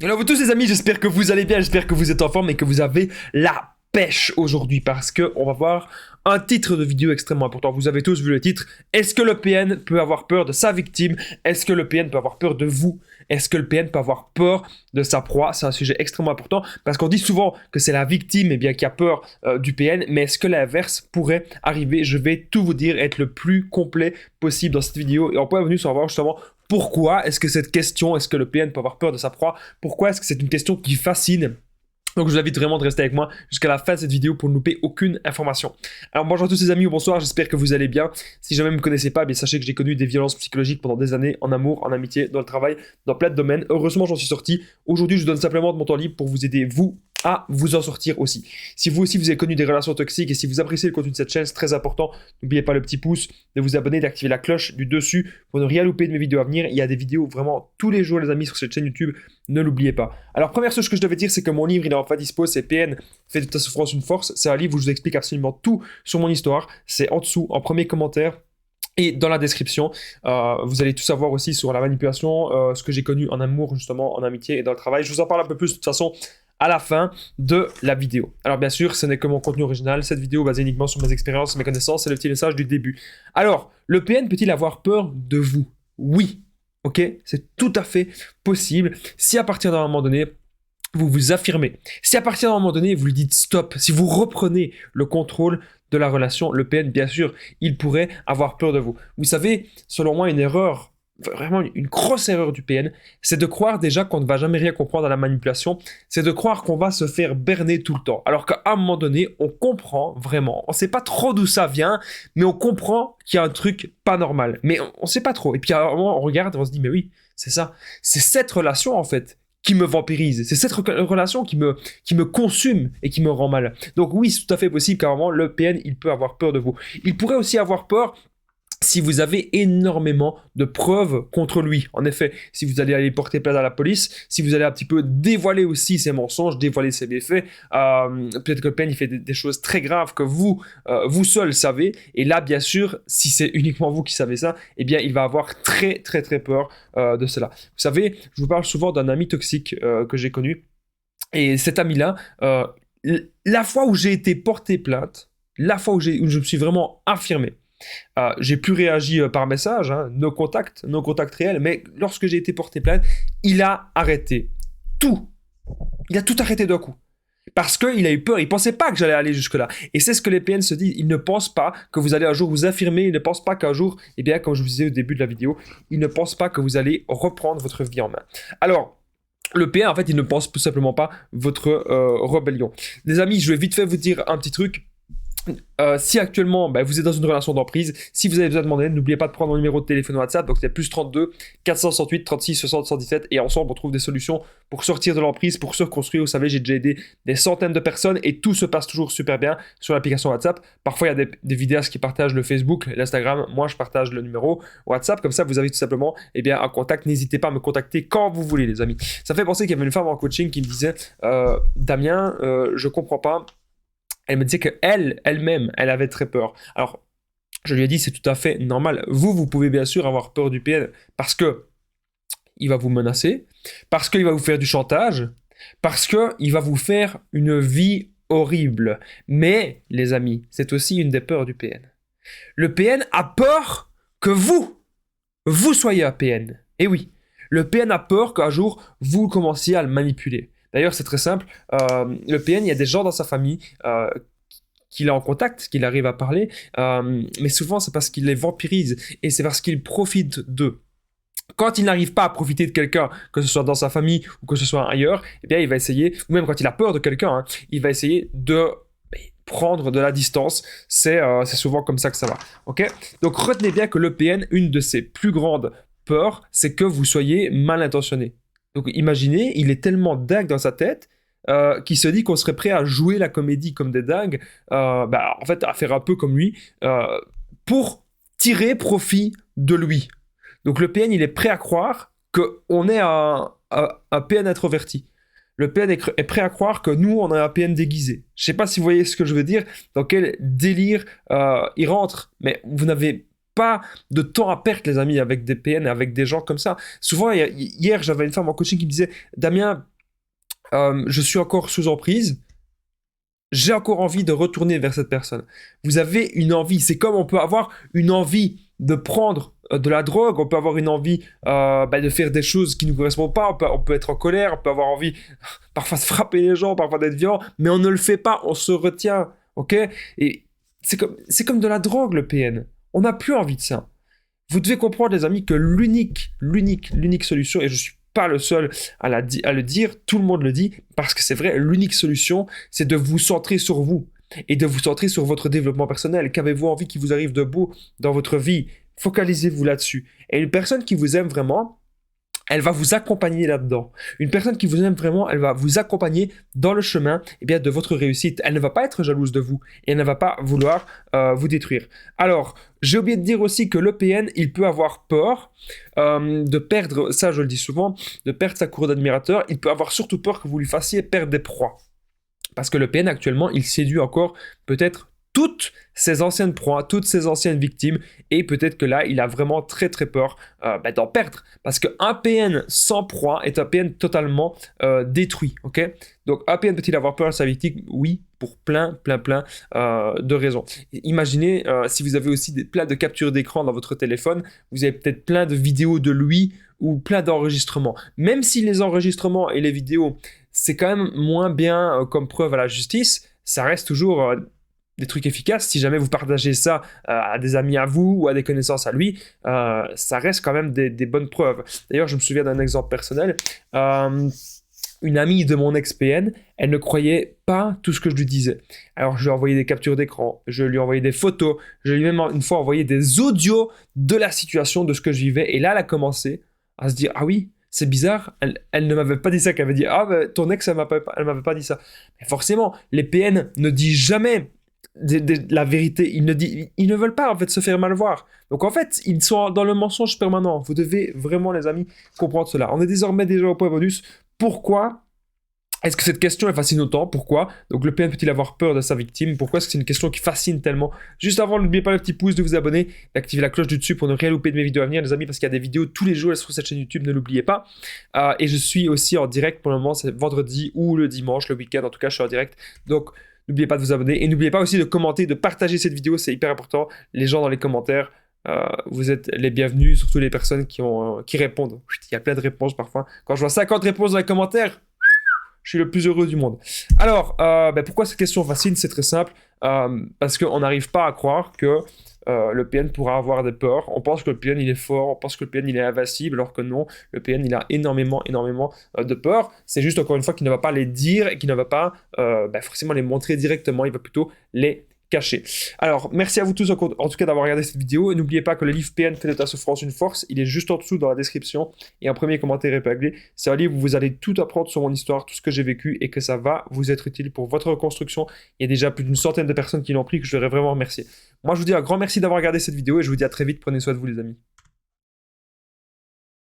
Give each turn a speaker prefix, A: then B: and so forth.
A: Alors vous tous les amis, j'espère que vous allez bien, j'espère que vous êtes en forme et que vous avez la pêche aujourd'hui parce que on va voir un titre de vidéo extrêmement important. Vous avez tous vu le titre. Est-ce que le PN peut avoir peur de sa victime? Est-ce que le PN peut avoir peur de vous? Est-ce que le PN peut avoir peur de sa proie? C'est un sujet extrêmement important parce qu'on dit souvent que c'est la victime qui a peur du PN, mais est-ce que l'inverse pourrait arriver? Je vais tout vous dire, être le plus complet possible dans cette vidéo et on peut venir savoir justement pourquoi est-ce que cette question, est-ce que le PN peut avoir peur de sa proie? Pourquoi est-ce que c'est une question qui fascine? Donc je vous invite vraiment de rester avec moi jusqu'à la fin de cette vidéo pour ne louper aucune information. Alors bonjour à tous les amis, bonsoir, j'espère que vous allez bien. Si jamais vous ne me connaissez pas, bien sachez que j'ai connu des violences psychologiques pendant des années, en amour, en amitié, dans le travail, dans plein de domaines. Heureusement j'en suis sorti. Aujourd'hui je vous donne simplement de mon temps libre pour vous aider, vous, à vous en sortir aussi. Si vous aussi vous avez connu des relations toxiques et si vous appréciez le contenu de cette chaîne, c'est très important. N'oubliez pas le petit pouce, de vous abonner, d'activer la cloche du dessus pour ne rien louper de mes vidéos à venir. Il y a des vidéos vraiment tous les jours les amis sur cette chaîne YouTube, ne l'oubliez pas. Alors première chose que je devais dire, c'est que mon livre il est enfin dispo, c'est PN, fait de ta souffrance une force. C'est un livre où je vous explique absolument tout sur mon histoire. C'est en dessous, en premier commentaire. Et dans la description, vous allez tout savoir aussi sur la manipulation, ce que j'ai connu en amour, justement, en amitié et dans le travail. Je vous en parle un peu plus de toute façon à la fin de la vidéo. Alors bien sûr, ce n'est que mon contenu original. Cette vidéo basée uniquement sur mes expériences, mes connaissances, c'est le petit message du début. Alors, le PN peut-il avoir peur de vous? Oui. Ok? C'est tout à fait possible. Si à partir d'un moment donné, vous vous affirmez. Si à partir d'un moment donné, vous lui dites stop, si vous reprenez le contrôle de la relation, le PN, bien sûr, il pourrait avoir peur de vous. Vous savez, selon moi, une erreur, vraiment une grosse erreur du PN, c'est de croire déjà qu'on ne va jamais rien comprendre à la manipulation, c'est de croire qu'on va se faire berner tout le temps. Alors qu'à un moment donné, on comprend vraiment, on ne sait pas trop d'où ça vient, mais on comprend qu'il y a un truc pas normal. Mais on ne sait pas trop. Et puis à un moment, on regarde et on se dit, mais oui, c'est ça. C'est cette relation, en fait, qui me vampirise. C'est cette relation qui me consume et qui me rend mal. Donc oui, c'est tout à fait possible qu'à un moment, le PN, il peut avoir peur de vous. Il pourrait aussi avoir peur si vous avez énormément de preuves contre lui. En effet, si vous allez aller porter plainte à la police, si vous allez un petit peu dévoiler aussi ses mensonges, dévoiler ses méfaits, peut-être que le PN il fait des choses très graves que vous seul savez, et là bien sûr, si c'est uniquement vous qui savez ça, eh bien il va avoir très très très peur de cela. Vous savez, je vous parle souvent d'un ami toxique que j'ai connu, et cet ami-là, la fois où j'ai été porté plainte, la fois où je me suis vraiment affirmé, j'ai plus réagi par message, hein, no contact réel, mais lorsque j'ai été porté plainte, il a arrêté tout. Il a tout arrêté d'un coup. Parce qu'il a eu peur, il ne pensait pas que j'allais aller jusque-là. Et c'est ce que les PN se disent, ils ne pensent pas que vous allez un jour vous affirmer, ils ne pensent pas qu'un jour, eh bien, comme je vous disais au début de la vidéo, ils ne pensent pas que vous allez reprendre votre vie en main. Alors, le PN, en fait, il ne pense tout simplement pas votre rébellion. Les amis, je vais vite fait vous dire un petit truc. Si actuellement vous êtes dans une relation d'emprise, si vous avez besoin de mon aide, n'oubliez pas de prendre mon numéro de téléphone WhatsApp, donc c'est plus 32 468 36 60 117 et ensemble on trouve des solutions pour sortir de l'emprise, pour se reconstruire. Vous savez, j'ai déjà aidé des centaines de personnes et tout se passe toujours super bien sur l'application WhatsApp. Parfois il y a des vidéastes qui partagent le Facebook, l'Instagram, moi je partage le numéro WhatsApp, comme ça vous avez tout simplement un contact. N'hésitez pas à me contacter quand vous voulez les amis. Ça fait penser qu'il y avait une femme en coaching qui me disait Damien, je comprends pas. Elle me disait qu'elle-même, elle avait très peur. Alors, je lui ai dit, c'est tout à fait normal. Vous pouvez bien sûr avoir peur du PN parce que il va vous menacer, parce qu'il va vous faire du chantage, parce qu'il va vous faire une vie horrible. Mais, les amis, c'est aussi une des peurs du PN. Le PN a peur que vous soyez un PN. Et oui, le PN a peur qu'un jour, vous commenciez à le manipuler. D'ailleurs, c'est très simple. Le PN, il y a des gens dans sa famille qu'il est en contact, qu'il arrive à parler, mais souvent, c'est parce qu'il les vampirise et c'est parce qu'il profite d'eux. Quand il n'arrive pas à profiter de quelqu'un, que ce soit dans sa famille ou que ce soit ailleurs, eh bien, il va essayer, ou même quand il a peur de quelqu'un, hein, il va essayer de prendre de la distance. C'est souvent comme ça que ça va. Okay, donc, retenez bien que le PN, une de ses plus grandes peurs, c'est que vous soyez mal intentionné. Donc imaginez, il est tellement dingue dans sa tête qu'il se dit qu'on serait prêt à jouer la comédie comme des dingues, en fait à faire un peu comme lui, pour tirer profit de lui. Donc le PN, il est prêt à croire qu'on est un PN introverti. Le PN est prêt à croire que nous, on a un PN déguisé. Je ne sais pas si vous voyez ce que je veux dire, dans quel délire il rentre, mais vous n'avez pas de temps à perdre, les amis, avec des PN, avec des gens comme ça. Souvent, hier, j'avais une femme en coaching qui me disait, Damien, je suis encore sous emprise. J'ai encore envie de retourner vers cette personne. Vous avez une envie. C'est comme on peut avoir une envie de prendre de la drogue, on peut avoir une envie de faire des choses qui ne nous correspondent pas, on peut être en colère, on peut avoir envie parfois de frapper les gens, parfois d'être violent, mais on ne le fait pas, on se retient, ok? Et c'est comme de la drogue, le PN. On n'a plus envie de ça. Vous devez comprendre, les amis, que l'unique solution, et je suis pas le seul à le dire, tout le monde le dit, parce que c'est vrai, l'unique solution, c'est de vous centrer sur vous et de vous centrer sur votre développement personnel. Qu'avez-vous envie qu'il vous arrive de beau dans votre vie? Focalisez-vous là-dessus. Et une personne qui vous aime vraiment, elle va vous accompagner là-dedans. Une personne qui vous aime vraiment, elle va vous accompagner dans le chemin de votre réussite. Elle ne va pas être jalouse de vous et elle ne va pas vouloir vous détruire. Alors, j'ai oublié de dire aussi que le PN, il peut avoir peur de perdre, ça je le dis souvent, de perdre sa cour d'admirateurs. Il peut avoir surtout peur que vous lui fassiez perdre des proies. Parce que le PN actuellement, il séduit encore peut-être toutes ses anciennes proies, toutes ses anciennes victimes, et peut-être que là, il a vraiment très peur d'en perdre. Parce qu'un PN sans proie est un PN totalement détruit, ok? Donc un PN peut-il avoir peur de sa victime? Oui, pour plein de raisons. Imaginez si vous avez aussi plein de captures d'écran dans votre téléphone, vous avez peut-être plein de vidéos de lui ou plein d'enregistrements. Même si les enregistrements et les vidéos, c'est quand même moins bien comme preuve à la justice, ça reste toujours des trucs efficaces. Si jamais vous partagez ça à des amis à vous ou à des connaissances à lui, ça reste quand même des bonnes preuves. D'ailleurs, je me souviens d'un exemple personnel. Une amie de mon ex-PN, elle ne croyait pas tout ce que je lui disais. Alors, je lui ai envoyé des captures d'écran, je lui ai envoyé des photos, je lui ai même une fois envoyé des audios de la situation, de ce que je vivais. Et là, elle a commencé à se dire, ah oui, c'est bizarre, elle ne m'avait pas dit ça, qu'elle avait dit, ah, ben, ton ex, elle m'avait pas dit ça. Mais forcément, les PN ne disent jamais la vérité. Ils ne veulent pas, en fait, se faire mal voir. Donc, en fait, ils sont dans le mensonge permanent. Vous devez vraiment, les amis, comprendre cela. On est désormais déjà au point bonus. Pourquoi est-ce que cette question elle fascine autant? Pourquoi? Donc le PN peut-il avoir peur de sa victime? Pourquoi est-ce que c'est une question qui fascine tellement? Juste avant, n'oubliez pas le petit pouce, de vous abonner, d'activer la cloche du dessus pour ne rien louper de mes vidéos à venir, les amis, parce qu'il y a des vidéos tous les jours sur cette chaîne YouTube, ne l'oubliez pas. Et je suis aussi en direct pour le moment, c'est vendredi ou le dimanche, le week-end, en tout cas, je suis en direct. Donc n'oubliez pas de vous abonner et n'oubliez pas aussi de commenter, de partager cette vidéo, c'est hyper important. Les gens dans les commentaires, vous êtes les bienvenus, surtout les personnes qui répondent. Il y a plein de réponses parfois. Quand je vois 50 réponses dans les commentaires, je suis le plus heureux du monde. Alors, pourquoi cette question fascine? C'est très simple. Parce qu'on n'arrive pas à croire que le PN pourra avoir des peurs. On pense que le PN il est fort, on pense que le PN il est invincible, alors que non, le PN il a énormément de peurs. C'est juste encore une fois qu'il ne va pas les dire et qu'il ne va pas forcément les montrer directement, il va plutôt les caché. Alors, merci à vous tous en tout cas d'avoir regardé cette vidéo. Et n'oubliez pas que le livre PN fait de ta souffrance une force. Il est juste en dessous dans la description. Et un premier commentaire épinglé. C'est un livre où vous allez tout apprendre sur mon histoire, tout ce que j'ai vécu et que ça va vous être utile pour votre reconstruction. Il y a déjà plus d'une centaine de personnes qui l'ont pris, que je voudrais vraiment remercier. Moi, je vous dis un grand merci d'avoir regardé cette vidéo et je vous dis à très vite. Prenez soin de vous, les amis.